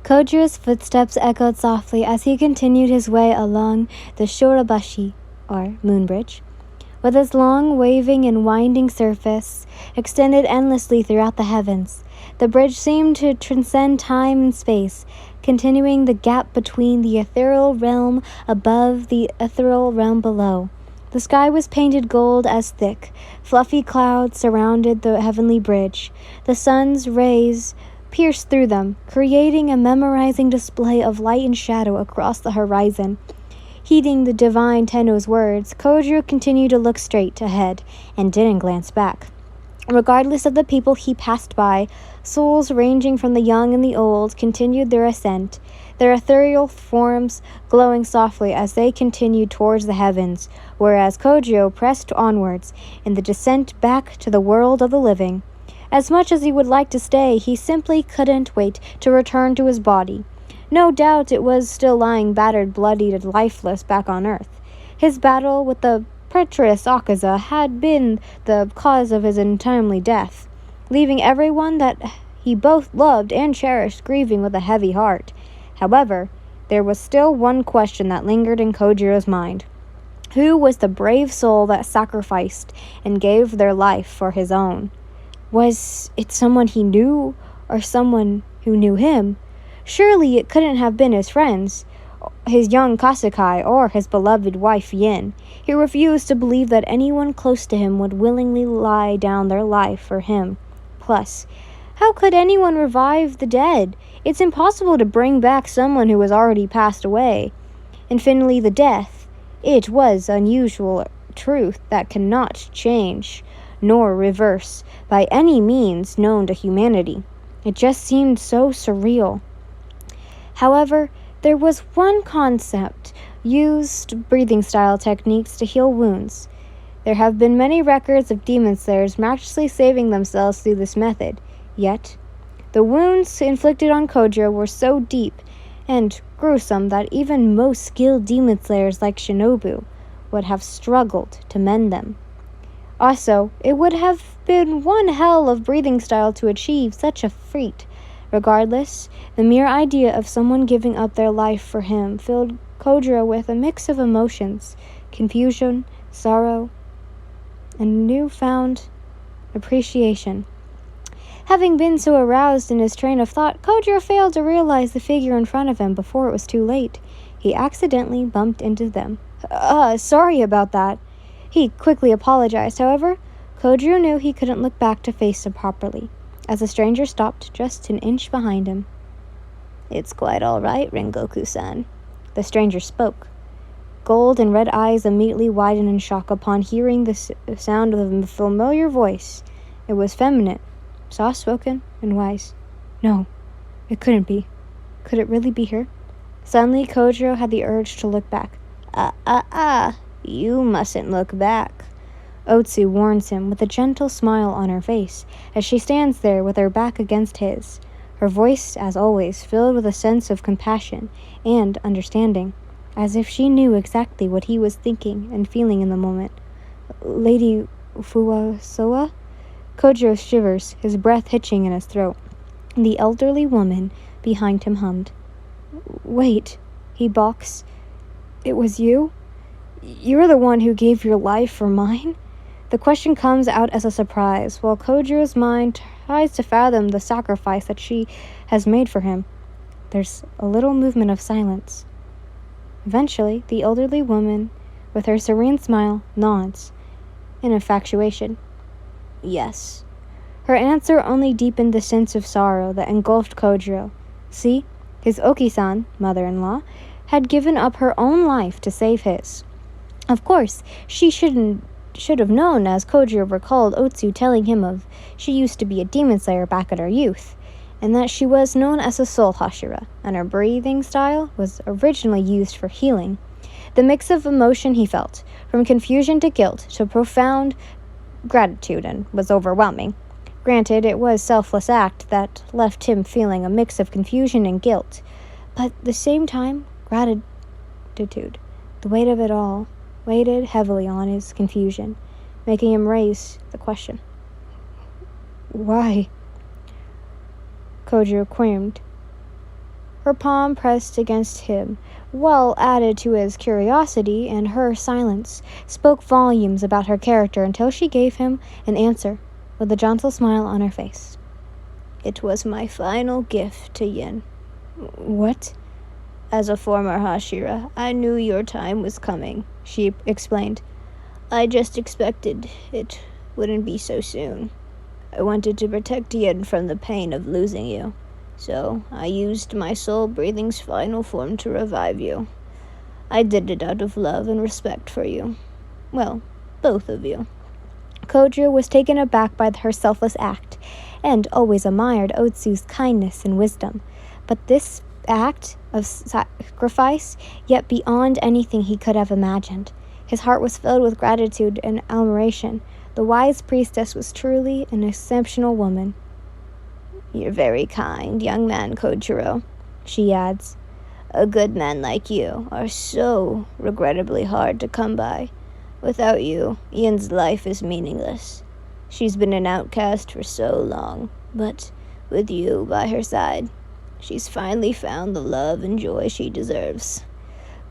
Kojiro's footsteps echoed softly as he continued his way along the Shorabashi, or moon bridge, with its long, waving and winding surface extended endlessly throughout the heavens. The bridge seemed to transcend time and space, continuing the gap between the ethereal realm above the ethereal realm below. The sky was painted gold as thick, fluffy clouds surrounded the heavenly bridge. The sun's rays pierced through them, creating a mesmerizing display of light and shadow across the horizon. Heeding the divine Tenno's words, Kojiro continued to look straight ahead and didn't glance back. Regardless of the people he passed by, souls ranging from the young and the old continued their ascent, their ethereal forms glowing softly as they continued towards the heavens, whereas Kojiro pressed onwards in the descent back to the world of the living. As much as he would like to stay, he simply couldn't wait to return to his body. No doubt it was still lying battered, bloodied, and lifeless back on Earth. His battle with the treacherous Akaza had been the cause of his untimely death, leaving everyone that he both loved and cherished grieving with a heavy heart. However, there was still one question that lingered in Kojiro's mind. Who was the brave soul that sacrificed and gave their life for his own? Was it someone he knew, or someone who knew him? Surely it couldn't have been his friends, his young Kasukai, or his beloved wife Yin. He refused to believe that anyone close to him would willingly lay down their life for him. Plus, how could anyone revive the dead? It's impossible to bring back someone who has already passed away. And finally, the death. It was unusual truth that cannot change, nor reverse, by any means known to humanity. It just seemed so surreal. However, there was one concept used breathing style techniques to heal wounds. There have been many records of demon slayers miraculously saving themselves through this method. Yet, the wounds inflicted on Kojiro were so deep and gruesome that even most skilled demon slayers like Shinobu would have struggled to mend them. Also, it would have been one hell of breathing style to achieve such a feat. Regardless, the mere idea of someone giving up their life for him filled Kojiro with a mix of emotions, confusion, sorrow, and newfound appreciation. Having been so aroused in his train of thought, Kojiro failed to realize the figure in front of him before it was too late. He accidentally bumped into them. Sorry about that. He quickly apologized. However, Kojiro knew he couldn't look back to face him properly, as the stranger stopped just an inch behind him. It's quite all right, Rengoku-san. The stranger spoke. Gold and red eyes immediately widened in shock upon hearing the sound of a familiar voice. It was feminine, soft-spoken, and wise. No, it couldn't be. Could it really be her? Suddenly, Kojiro had the urge to look back. You mustn't look back. Otsu warns him with a gentle smile on her face as she stands there with her back against his, her voice, as always, filled with a sense of compassion and understanding, as if she knew exactly what he was thinking and feeling in the moment. Lady Fuwasoa? Kojiro shivers, his breath hitching in his throat. The elderly woman behind him hummed. Wait, he balks. It was you? You're the one who gave your life for mine? The question comes out as a surprise, while Kojiro's mind tries to fathom the sacrifice that she has made for him. There's a little movement of silence. Eventually, the elderly woman, with her serene smile, nods in infatuation. Yes. Her answer only deepened the sense of sorrow that engulfed Kojiro. See, his Oki-san, mother-in-law, had given up her own life to save his. Of course, she should have known, as Kojiro recalled Otsu telling him of she used to be a demon slayer back in her youth, and that she was known as a soul Hashira, and her breathing style was originally used for healing. The mix of emotion he felt, from confusion to guilt to profound gratitude, and was overwhelming. Granted, it was a selfless act that left him feeling a mix of confusion and guilt, but at the same time, gratitude. The weight of it all weighted heavily on his confusion, making him raise the question. Why? Kojiro quavered. her palm pressed against him, well added to his curiosity, and her silence spoke volumes about her character until she gave him an answer with a gentle smile on her face. "It was my final gift to Yin." "What?" "As a former Hashira, I knew your time was coming," she explained. "I just expected it wouldn't be so soon. I wanted to protect Yin from the pain of losing you, so I used my soul breathing's final form to revive you. I did it out of love and respect for you. Well, both of you." Kojiro was taken aback by her selfless act, and always admired Otsu's kindness and wisdom. But this act of sacrifice, yet beyond anything he could have imagined. His heart was filled with gratitude and admiration. The wise priestess was truly an exceptional woman. "You're very kind, young man Kojiro," she adds. "A good man like you are so regrettably hard to come by. Without you, Yin's life is meaningless. She's been an outcast for so long, but with you by her side, she's finally found the love and joy she deserves."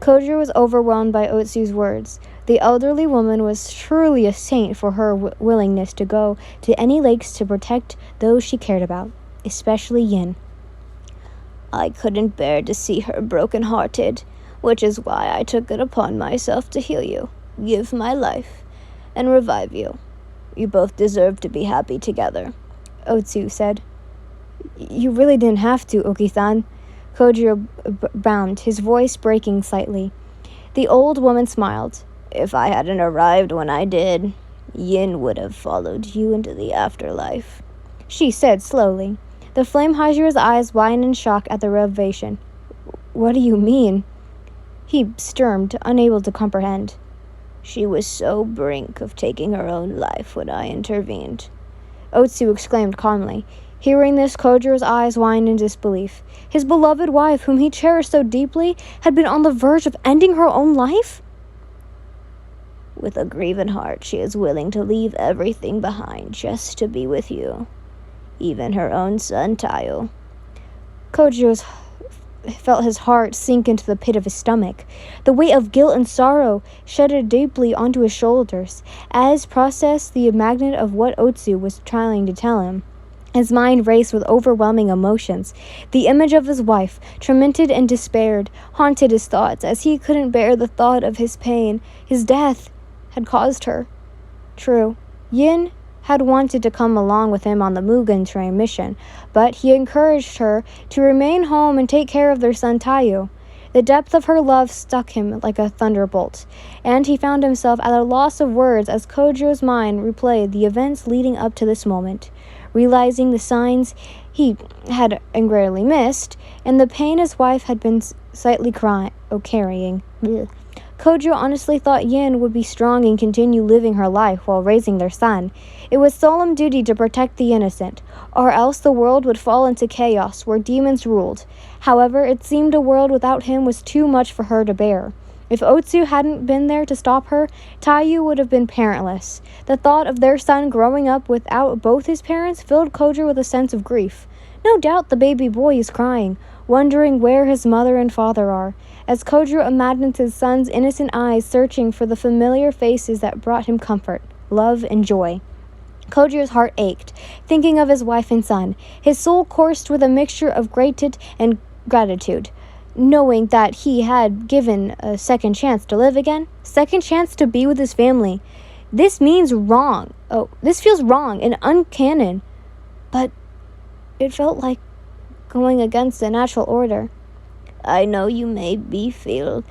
Kojiro was overwhelmed by Otsu's words. The elderly woman was truly a saint for her willingness to go to any lengths to protect those she cared about, especially Yin. "I couldn't bear to see her broken-hearted, which is why I took it upon myself to heal you, give my life, and revive you. You both deserve to be happy together," Otsu said. "You really didn't have to, Oki-san." Kojiro bowed, his voice breaking slightly. The old woman smiled. "If I hadn't arrived when I did, Yin would have followed you into the afterlife," she said slowly. The flame Hajira's eyes widened in shock at the revelation. "What do you mean?" He stirred, unable to comprehend. "She was so brink of taking her own life when I intervened," Otsu exclaimed calmly. Hearing this, Kojiro's eyes widened in disbelief. His beloved wife, whom he cherished so deeply, had been on the verge of ending her own life? "With a grieving heart, she is willing to leave everything behind just to be with you. Even her own son, Tayo." Kojiro felt his heart sink into the pit of his stomach. The weight of guilt and sorrow shedded deeply onto his shoulders as processed the magnet of what Otsu was trying to tell him. His mind raced with overwhelming emotions. The image of his wife, tormented and despaired, haunted his thoughts as he couldn't bear the thought of his pain his death had caused her. True, Yin had wanted to come along with him on the Mugen Train mission, but he encouraged her to remain home and take care of their son Tayo. The depth of her love struck him like a thunderbolt, and he found himself at a loss of words as Kojiro's mind replayed the events leading up to this moment. Realizing the signs he had angrily missed, and the pain his wife had been slightly carrying. Kojiro honestly thought Yin would be strong and continue living her life while raising their son. It was solemn duty to protect the innocent, or else the world would fall into chaos where demons ruled. However, it seemed a world without him was too much for her to bear. If Otsu hadn't been there to stop her, Tayu would have been parentless. The thought of their son growing up without both his parents filled Kojiro with a sense of grief. No doubt the baby boy is crying, wondering where his mother and father are, as Kojiro imagined his son's innocent eyes searching for the familiar faces that brought him comfort, love, and joy. Kojiro's heart ached, thinking of his wife and son. His soul coursed with a mixture of gratitude, knowing that he had given a second chance to live again, second chance to be with his family. This feels wrong and uncanon, but it felt like going against the natural order. "I know you may feel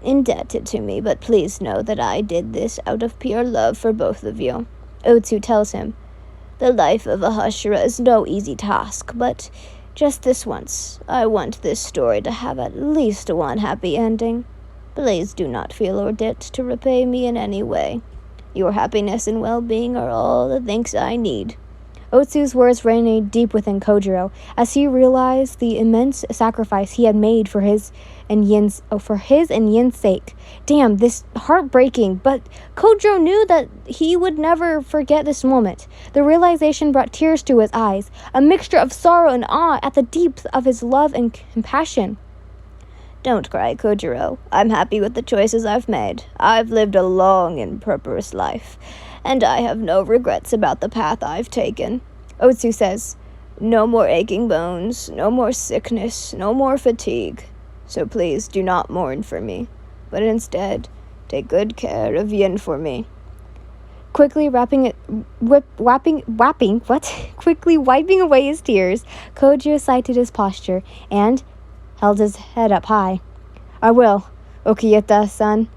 indebted to me, but please know that I did this out of pure love for both of you," Otsu tells him. "The life of a Hashira is no easy task, but just this once, I want this story to have at least one happy ending. Please do not feel or debt to repay me in any way. Your happiness and well-being are all the thanks I need." Otsu's words resonated deep within Kojiro as he realized the immense sacrifice he had made for his and Yin's sake. Damn, this heartbreaking, but Kojiro knew that he would never forget this moment. The realization brought tears to his eyes, a mixture of sorrow and awe at the depth of his love and compassion. Don't cry, Kojiro. I'm happy with the choices I've made. I've lived a long and purposeful life, and I have no regrets about the path I've taken. Otsu says, No more aching bones, no more sickness, no more fatigue. So please do not mourn for me, but instead take good care of Yin for me. Quickly wiping away his tears, Kojiro sighted his posture and held his head up high. I will, Okiyata-san.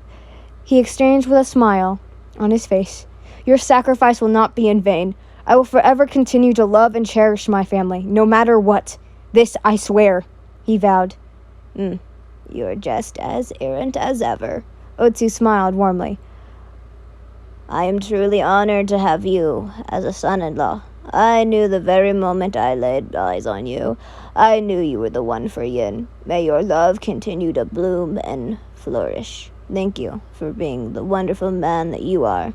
He exchanged with a smile on his face. Your sacrifice will not be in vain. I will forever continue to love and cherish my family, no matter what. This I swear, he vowed. You're just as errant as ever. Otsu smiled warmly. I am truly honored to have you as a son-in-law. I knew the very moment I laid eyes on you, I knew you were the one for Yin. May your love continue to bloom and flourish. Thank you for being the wonderful man that you are.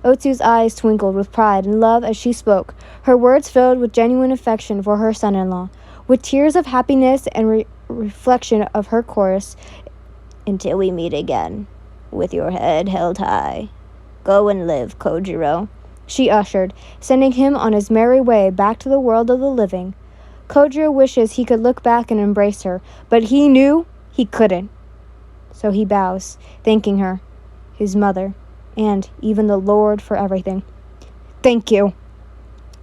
Otsu's eyes twinkled with pride and love as she spoke, her words filled with genuine affection for her son-in-law. With tears of happiness and reflection of her chorus, until we meet again, with your head held high. Go and live, Kojiro, she ushered, sending him on his merry way back to the world of the living. Kojiro wishes he could look back and embrace her, but he knew he couldn't. So he bows, thanking her, his mother, and even the Lord for everything. Thank you.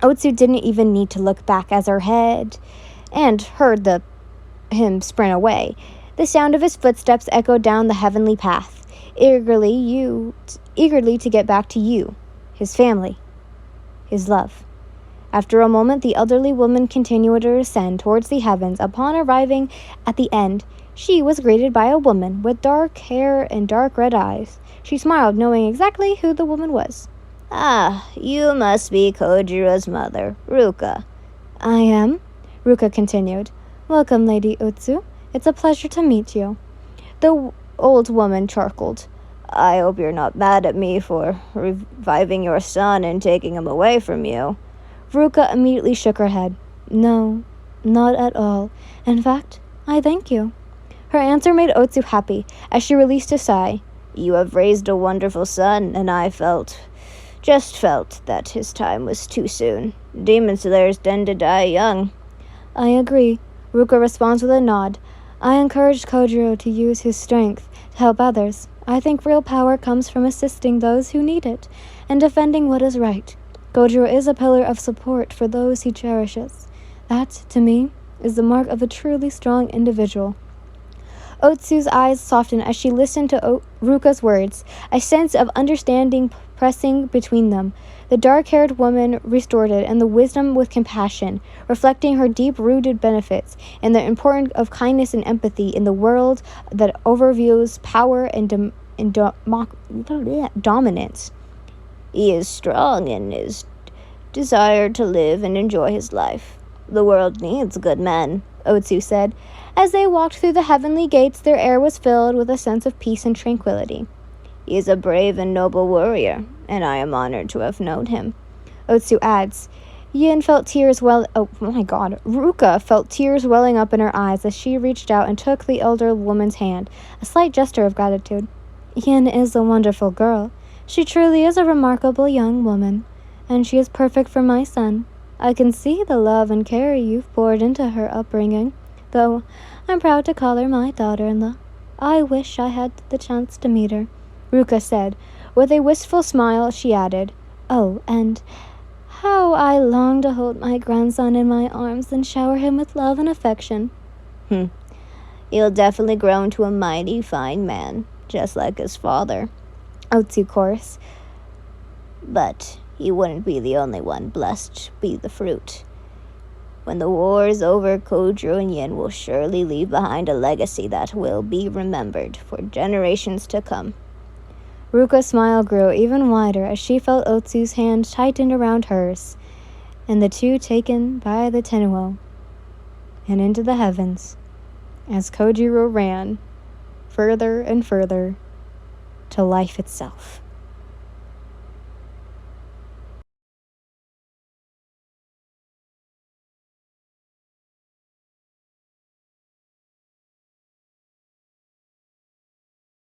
Otsu didn't even need to look back as her head and heard him sprint away. The sound of his footsteps echoed down the heavenly path, eagerly to get back to you, his family, his love. After a moment, the elderly woman continued to ascend towards the heavens. Upon arriving at the end, she was greeted by a woman with dark hair and dark red eyes. She smiled, knowing exactly who the woman was. Ah, you must be Kojiro's mother, Ruka. I am, Ruka continued. Welcome, Lady Otsu. It's a pleasure to meet you. The old woman chuckled. I hope you're not mad at me for reviving your son and taking him away from you. Ruka immediately shook her head. No, not at all. In fact, I thank you. Her answer made Otsu happy as she released a sigh. You have raised a wonderful son, and I just felt that his time was too soon. Demon slayers tend to die young. I agree. Ruka responds with a nod. I encouraged Kojiro to use his strength to help others. I think real power comes from assisting those who need it and defending what is right. Kojiro is a pillar of support for those he cherishes. That, to me, is the mark of a truly strong individual. Otsu's eyes softened as she listened to Ruka's words, a sense of understanding pressing between them. The dark-haired woman restored and the wisdom with compassion, reflecting her deep-rooted benefits and the importance of kindness and empathy in the world that overviews power and dominance. He is strong in his desire to live and enjoy his life. The world needs good men, Otsu said. As they walked through the heavenly gates, their air was filled with a sense of peace and tranquility. He is a brave and noble warrior, and I am honored to have known him. Otsu adds. Ruka felt tears welling up in her eyes as she reached out and took the elder woman's hand, a slight gesture of gratitude. Yin is a wonderful girl. She truly is a remarkable young woman, and she is perfect for my son. I can see the love and care you've poured into her upbringing, though I'm proud to call her my daughter-in-law. I wish I had the chance to meet her, Ruka said. With a wistful smile, she added, Oh, and how I long to hold my grandson in my arms and shower him with love and affection. He'll definitely grow into a mighty fine man, just like his father, Otsu chorused. But he wouldn't be the only one blessed to be the fruit. When the war is over, Kojiro and Yin will surely leave behind a legacy that will be remembered for generations to come. Ruka's smile grew even wider as she felt Otsu's hand tighten around hers. and the two taken by the Tenuo and into the heavens as Kojiro ran further and further to life itself.